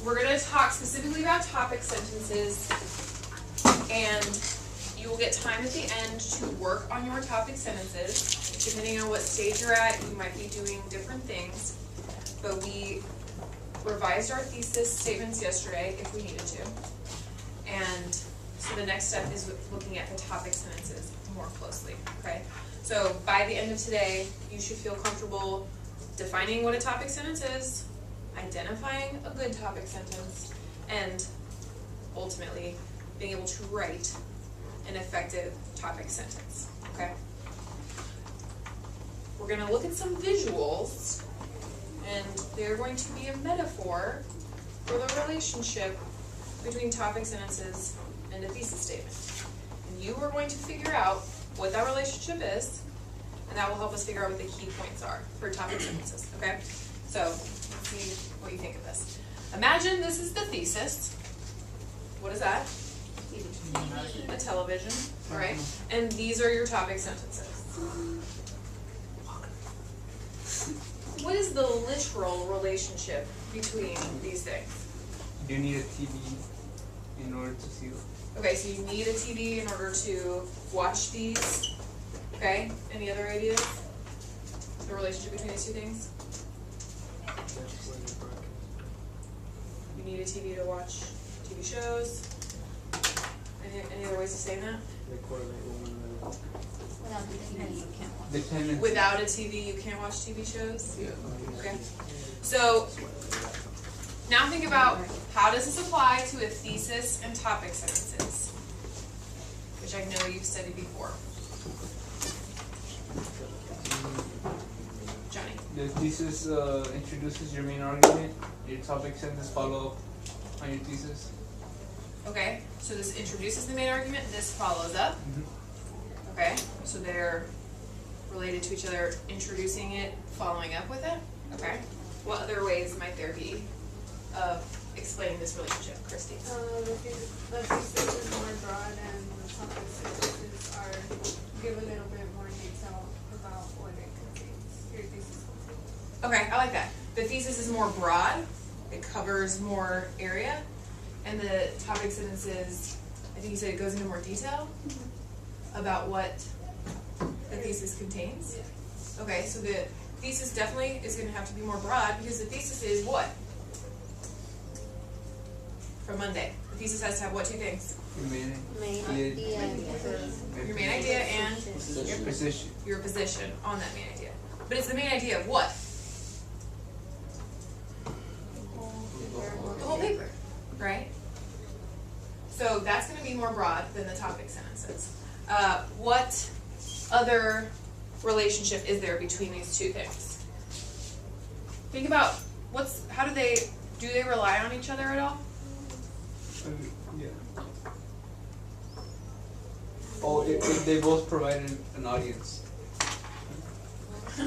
we're going to talk specifically about topic sentences, and you will get time at the end to work on your topic sentences. Depending on what stage you're at, you might be doing different things, but we revised our thesis statements yesterday if we needed to, and so the next step is looking at the topic sentences more closely, okay? So by the end of today, you should feel comfortable defining what a topic sentence is, identifying a good topic sentence, and ultimately being able to write an effective topic sentence, okay? We're going to look at some visuals, and they're going to be a metaphor for the relationship between topic sentences and a thesis statement. And you are going to figure out what that relationship is, and that will help us figure out what the key points are for topic sentences, okay? So, let's see what you think of this. Imagine this is the thesis. What is that? A television, all right? And these are your topic sentences. What is the literal relationship between these things? You need a TV in order to see it. Okay, so you need a TV in order to watch these. Okay, any other ideas? The relationship between these two things? You need a TV to watch TV shows. Any other ways of saying that? Without a TV, you can't watch TV shows? Yeah. Okay. So, now think about how does this apply to a thesis and topic sentences, which I know you've studied before. Johnny. The thesis introduces your main argument. Your topic sentence follow up on your thesis. Okay, so this introduces the main argument, this follows up. Mm-hmm. Okay, so they're related to each other, introducing it, following up with it. Okay, what other ways might there be of explaining this relationship, Christy? The thesis is more broad, and the topic sentences are give a little bit more detail about what it contains. Your thesis contains. Okay, I like that. The thesis is more broad, it covers more area, and the topic sentences, I think you said it goes into more detail about what the thesis contains. Okay, so the thesis definitely is going to have to be more broad because the thesis is what? For Monday. The thesis has to have what two things? Your main idea and Your main idea and your position. your position on that main idea. But it's the main idea of what? The whole paper, right? So that's going to be more broad than the topic sentences. What other relationship is there between these two things? Think about how do they rely on each other at all? Yeah. Oh, if they both provide an audience. I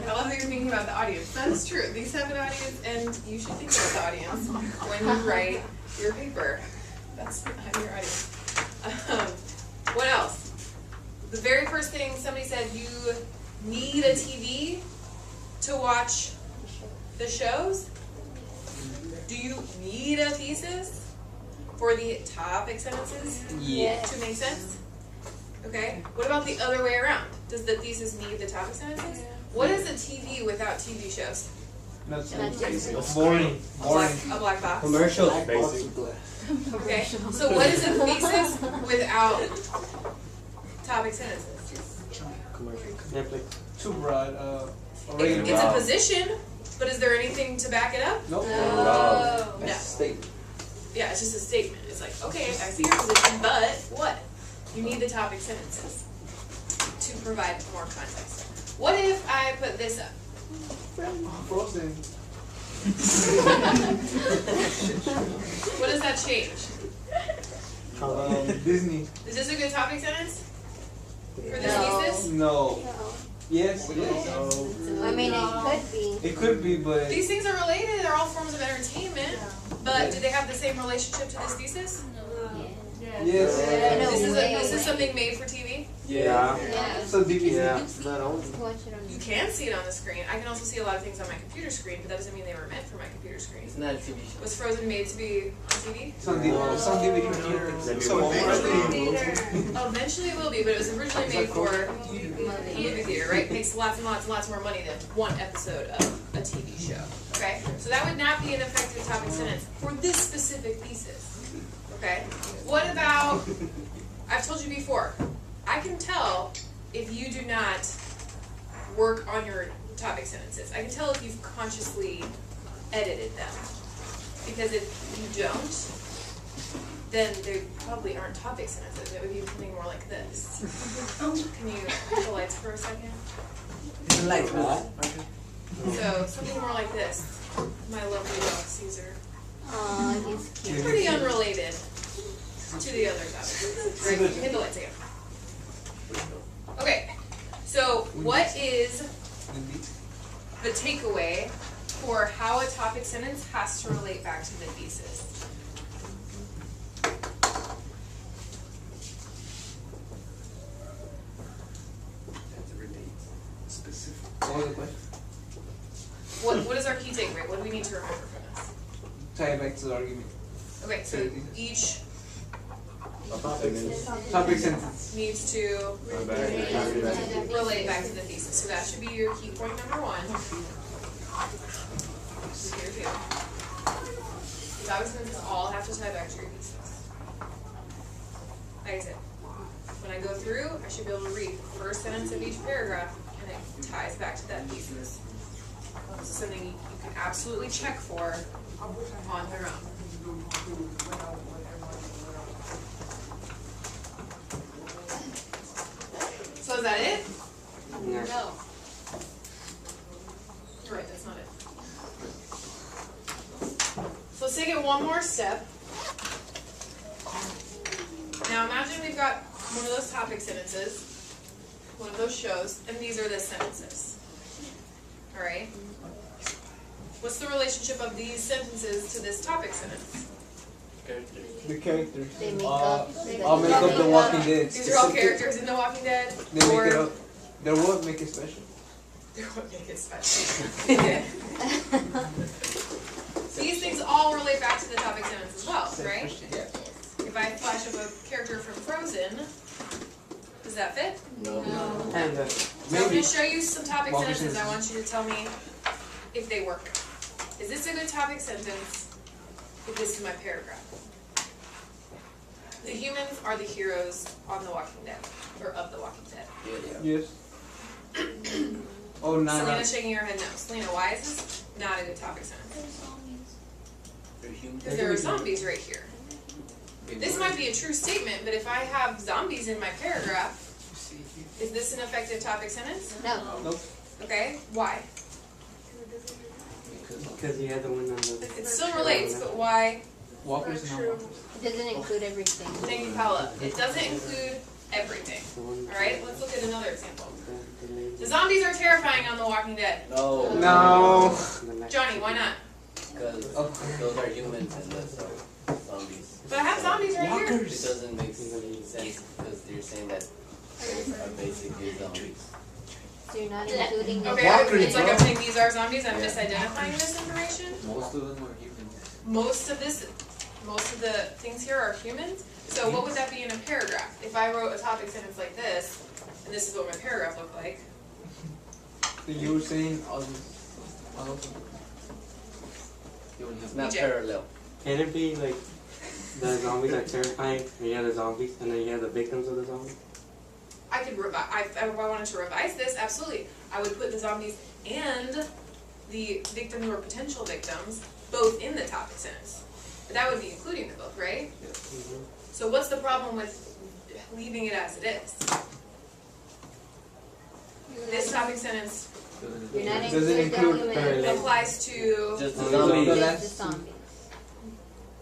love that you're thinking about the audience. That is true. These have an audience, and you should think about the audience when you write your paper. That's your audience. What else? The very first thing somebody said, you need a TV to watch the shows. Do you need a thesis for the topic sentences to make sense? Okay. What about the other way around? Does the thesis need the topic sentences? What is a TV without TV shows? Boring. A black box. Commercial. Okay. So what is a thesis without topic sentences? Too broad. It's a position, but is there anything to back it up? Nope. No. That's a statement. Yeah, it's just a statement. It's like, okay, I see your position, but what? You need the topic sentences to provide more context. What if I put this up? Frozen. What does that change? Disney. Is this a good topic sentence for this No. thesis? No. Yes. I mean, it could be. It could be, but These things are related. They're all forms of entertainment. But do they have the same relationship to this thesis? yes. In a This way. is something made for TV? Yeah. So DVD. Yeah. Not only. Watch it on You can see it on the screen. I can also see a lot of things on my computer screen, but that doesn't mean they were meant for my computer screen. It's not a TV show. Was Frozen made to be on TV? It's on DVD. It's on DVD. So Eventually it will be, but it was originally made for movie theater, right? Makes lots and lots and lots more money than one episode of a TV show. Okay? So that would not be an effective topic sentence for this specific thesis. Okay? What about, I've told you before, I can tell if you do not work on your topic sentences. I can tell if you've consciously edited them. Because if you don't, then they probably aren't topic sentences. It would be something more like this. Can you put the lights for a second? So, something more like this. My lovely dog, Caesar. Aw, he's cute. Pretty unrelated to the other topics. Right? Hit the lights again. Okay. So, what is the takeaway for how a topic sentence has to relate back to the thesis? What was the question? What is our key takeaway? What do we need to remember from this? Tie it back to the argument. Okay, so each Topic sentence. needs to relate back to the thesis. So that should be your key point number one. Here too. The topic sentences all have to tie back to your thesis. Like I said, when I go through, I should be able to read the first sentence of each paragraph and it ties back to that thesis. This is something you can absolutely check for on their own. So is that it? No. No. You're right, that's not it. So let's take it one more step. Now imagine we've got one of those topic sentences, one of those shows, and these are the sentences. Alright? What's the relationship of these sentences to this topic sentence? The characters. They make up. I'll make up The Walking Dead. These are all characters in The Walking Dead? They make it up. They what make it special? They won't make it special. Yeah. These things all relate back to the topic sentence as well, right? Yeah. If I flash up a character from Frozen, does that fit? No. And So I'm going Maybe. to show you some topic Walking sentences. I sentences. want you to tell me if they work. Is this a good topic sentence if this is my paragraph? The humans are the heroes on The Walking Dead, or of The Walking Dead. Yes. Oh, no, no. Selena's shaking her head no. Selena, why is this not a good topic sentence? They're human. Because there are zombies right here. This might be a true statement, but if I have zombies in my paragraph, is this an effective topic sentence? No. Nope. Okay, why? because you had the one on the. It still relates, but why? Walkers and non-walkers. It doesn't include everything. Thank you, Paula. It doesn't include everything. Alright, let's look at another example. The zombies are terrifying on The Walking Dead. No. No. Johnny, why not? Because those are humans and those are zombies. But I have zombies right here. It doesn't make sense because you're saying that they are basically zombies. So you're not including the Okay, Walkers, it's like bro. I'm saying these are zombies, I'm misidentifying this information. Most of them are humans. Most of the things here are humans. So what would that be in a paragraph? If I wrote a topic sentence like this, and this is what my paragraph looked like. So you were saying all those. It's not BJ. parallel. Can it be like the zombies are terrifying, and you have the zombies, and then you have the victims of the zombies? I could revise, if I wanted to revise this, absolutely. I would put the zombies and the victims or potential victims both in the topic sentence. But that would be including them both, right? Mm-hmm. So what's the problem with leaving it as it is? This topic sentence You're not Doesn't including include the human. applies to Just the Oh, zombies. Just the zombies.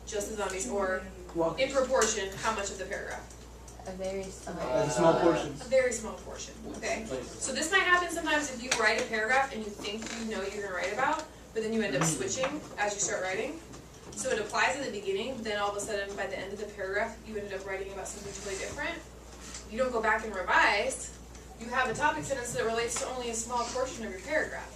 just the zombies, or in Walkers. proportion, how much of the paragraph? A very small. A small portion. A very small portion, okay? So this might happen sometimes if you write a paragraph and you think you know what you're gonna write about, but then you end up switching as you start writing. So it applies at the beginning, but then all of a sudden by the end of the paragraph, you ended up writing about something totally different. you don't go back and revise, you have a topic sentence that relates to only a small portion of your paragraph.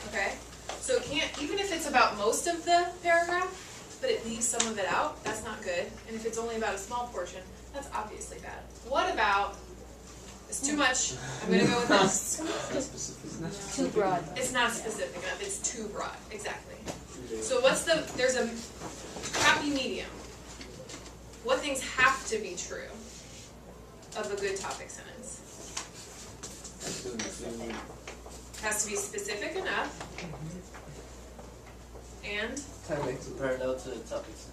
Okay? So it can't, even if it's about most of the paragraph, but it leaves some of it out, that's not good. And if it's only about a small portion, that's obviously bad. What about, it's too much, I'm gonna go with this. Too broad. It's not specific enough, it's too broad, exactly. So what's the, there's a happy medium. What things have to be true of a good topic sentence? Has to be specific enough. And Parallel to the topics.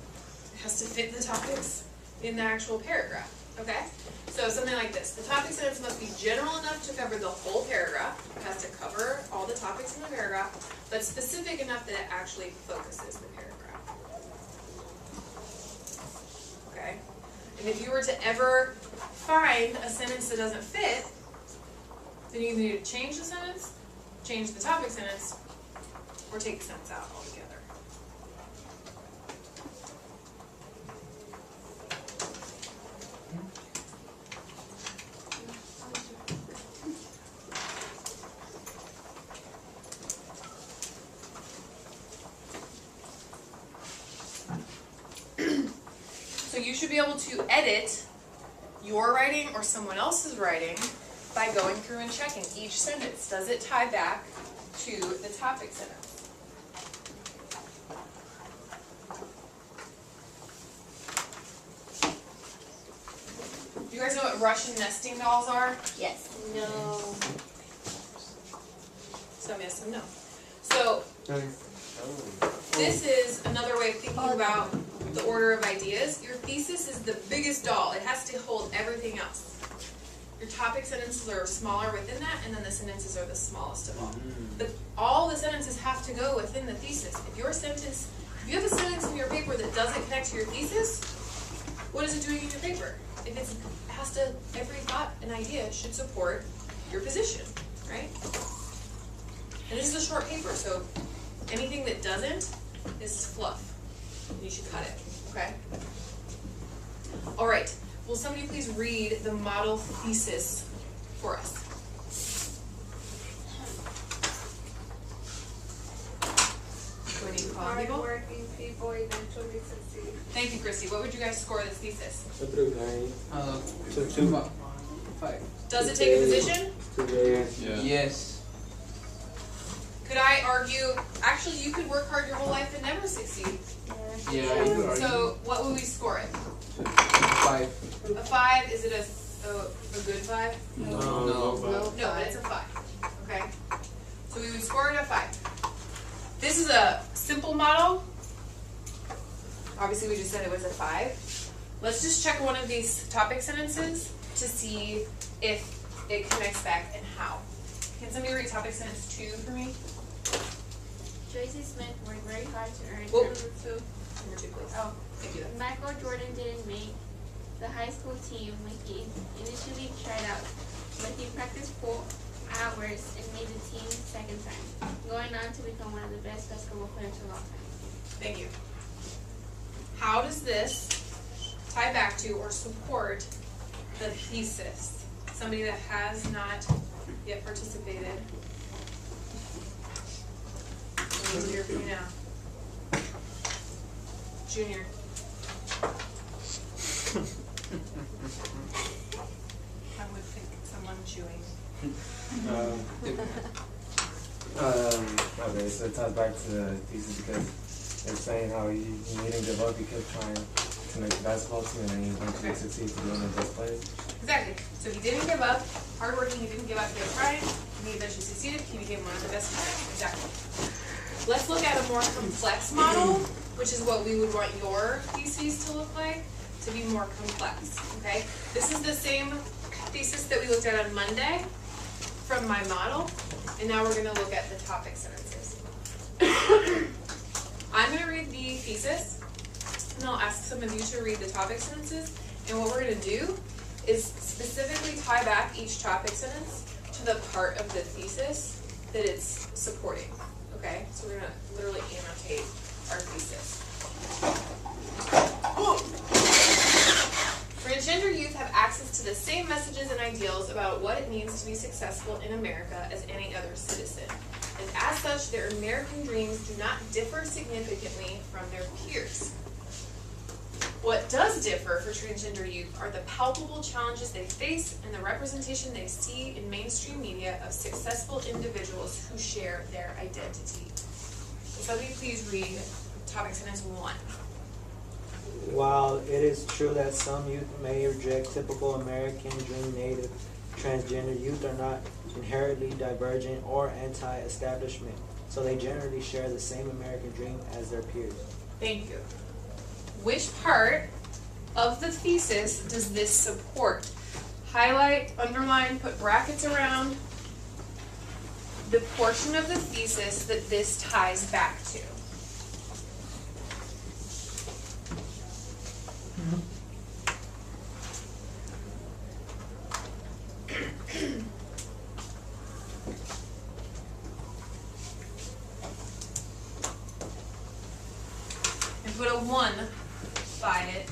it has to fit the topics in the actual paragraph. Okay? So something like this. The topic sentence must be general enough to cover the whole paragraph. It has to cover all the topics in the paragraph, but specific enough that it actually focuses the paragraph. Okay? And if you were to ever find a sentence that doesn't fit, then you either need to change the sentence, change the topic sentence, or take the sentence out altogether. So you should be able to edit your writing or someone else's writing by going through and checking each sentence. Does it tie back to the topic sentence? Do you guys know what Russian nesting dolls are? Yes. No. Some yes, some no. So this is another way of thinking about the order of ideas. Your thesis is the biggest doll. It has to hold everything else. Your topic sentences are smaller within that, and then the sentences are the smallest of all. But all the sentences have to go within the thesis. If you have a sentence in your paper that doesn't connect to your thesis, what is it doing in your paper? If it has to, every thought and idea should support your position, right? And this is a short paper, so anything that doesn't is fluff. You should cut it, okay? All right. Will somebody please read the model thesis for us? Do I need to call on people? Hardworking people eventually succeed. Thank you, Christy. What would you guys score this thesis? 5. Does it take a position? Yes. Could I argue, actually you could work hard your whole life and never succeed. Yeah, you could argue. So what would we score it? 5. A 5? Is it a good 5? No. No, but it's a 5. Okay? So we would score it a 5. This is a simple model. Obviously we just said it was a 5. Let's just check one of these topic sentences to see if it connects back and how. Can somebody read topic sentence 2 for me? Tracy Smith worked very hard to earn Whoa. number 2. Number 2, please. Oh, Thank you. Michael Jordan didn't make the high school team when he initially tried out, but he practiced 4 hours and made the team second time, going on to become one of the best basketball players of all time. Thank you. How does this tie back to or support the thesis? Somebody that has not yet participated. Easier for you now. Junior. I would pick someone chewing. Okay, so it ties back to the thesis because it's saying how he didn't give up, he kept trying to make the basketball team and then he eventually succeeded to be one of the best players. Exactly. So he didn't give up. Hardworking, he didn't give up, he kept trying. And he eventually succeeded. He became one of the best players. Exactly. Let's look at a more complex model, which is what we would want your theses to look like, to be more complex. Okay? This is the same thesis that we looked at on Monday from my model, and now we're going to look at the topic sentences. I'm going to read the thesis, and I'll ask some of you to read the topic sentences, and what we're going to do is specifically tie back each topic sentence to the part of the thesis that it's supporting. Okay? So we're going to literally annotate our thesis. Transgender youth have access to the same same messages and ideals about what it means to be successful in America as any other citizen. And as such, their American dreams do not differ significantly from their peers. What does differ for transgender youth are the palpable challenges they face and the representation they see in mainstream media of successful individuals who share their identity. Will somebody please read topic sentence 1? While it is true that some youth may reject typical American dream native, transgender youth are not inherently divergent or anti-establishment, so they generally share the same American dream as their peers. Thank you. Which part of the thesis does this support? Highlight, underline, put brackets around the portion of the thesis that this ties back to. And put a 1 by it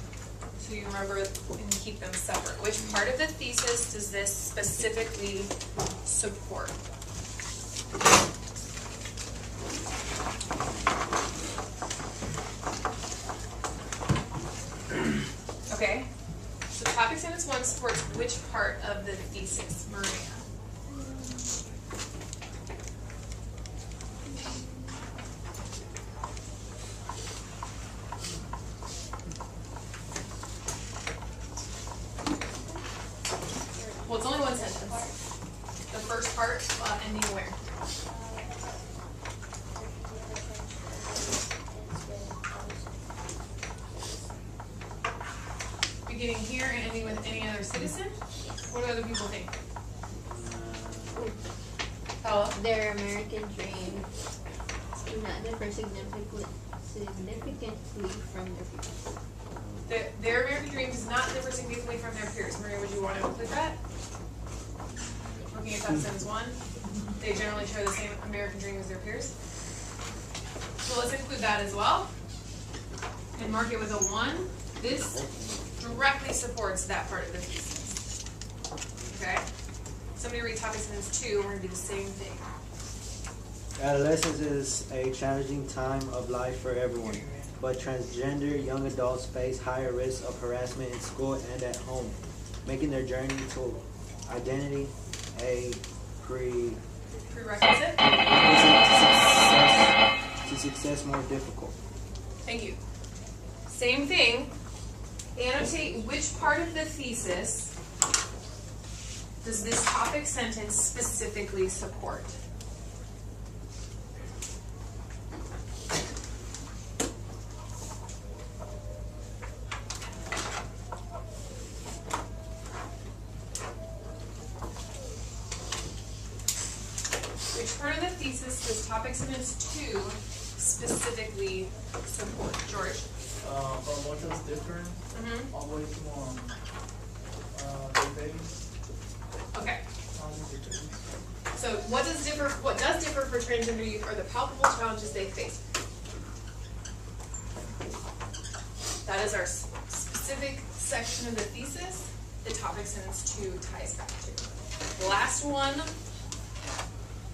so you remember and keep them separate. Which part of the thesis does this specifically support? Okay, so topic sentence 1 supports which part of the thesis, Maria? Well, it's only one sentence. The first part, ending where? Beginning here and ending with any other citizen? What do other people think? Paula? Their American dreams do not differ significantly from their peers. Their American dream does not differ significantly from their peers. Maria, would you want to include that? Looking at that sentence 1, they generally share the same American dream as their peers. So let's include that as well. And mark it with a 1. This directly supports that part of the thesis. Okay? Somebody read topic sentence 2, we're going to do the same thing. Adolescence is a challenging time of life for everyone, but transgender young adults face higher risks of harassment in school and at home, making their journey to identity a Prerequisite? to success more difficult. Thank you. Same thing. Annotate which part of the thesis does this topic sentence specifically support? Which part of the thesis does topic sentence 2 specifically support? George? From what is different, all the way to the base. Okay. So what does differ for transgender youth are the palpable challenges they face. That is our specific section of the thesis the topic sentence 2 ties back to. Last one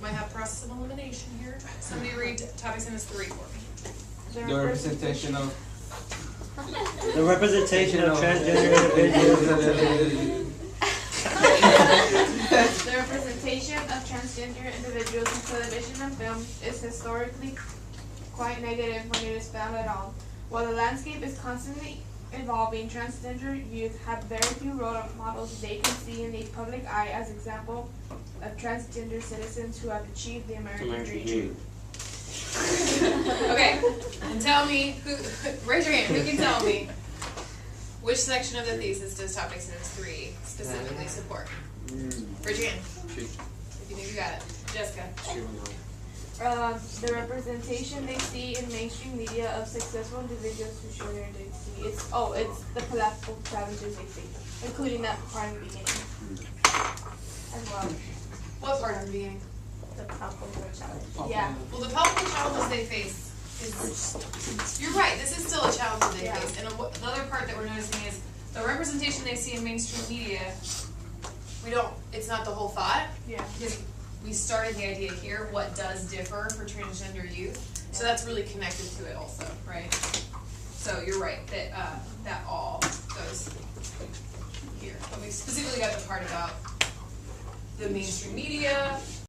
might have process of elimination here. Somebody read topic sentence 3 for me. The representation of The representation of transgender individuals. The representation of transgender individuals in television and film is historically quite negative when it is found at all. While the landscape is constantly evolving, transgender youth have very few role models they can see in the public eye as example of transgender citizens who have achieved the American dream. Okay, and tell me, raise your hand, who can tell me which section of the thesis does topic sentence 3 specifically support? Raise your hand. If you think you got it. Jessica. The representation they see in mainstream media of successful individuals who show their identity. It's the palpable challenges they face, including that part in the beginning as well. What part of the beginning? The palpable challenge. Yeah. Well, the palpable challenges they face is, you're right, this is still a challenge that they face. And the other part that we're noticing is the representation they see in mainstream media it's not the whole thought, Yeah. because we started the idea here, what does differ for transgender youth? So that's really connected to it also, right? So you're right, that all goes here. But we specifically got the part about the mainstream media,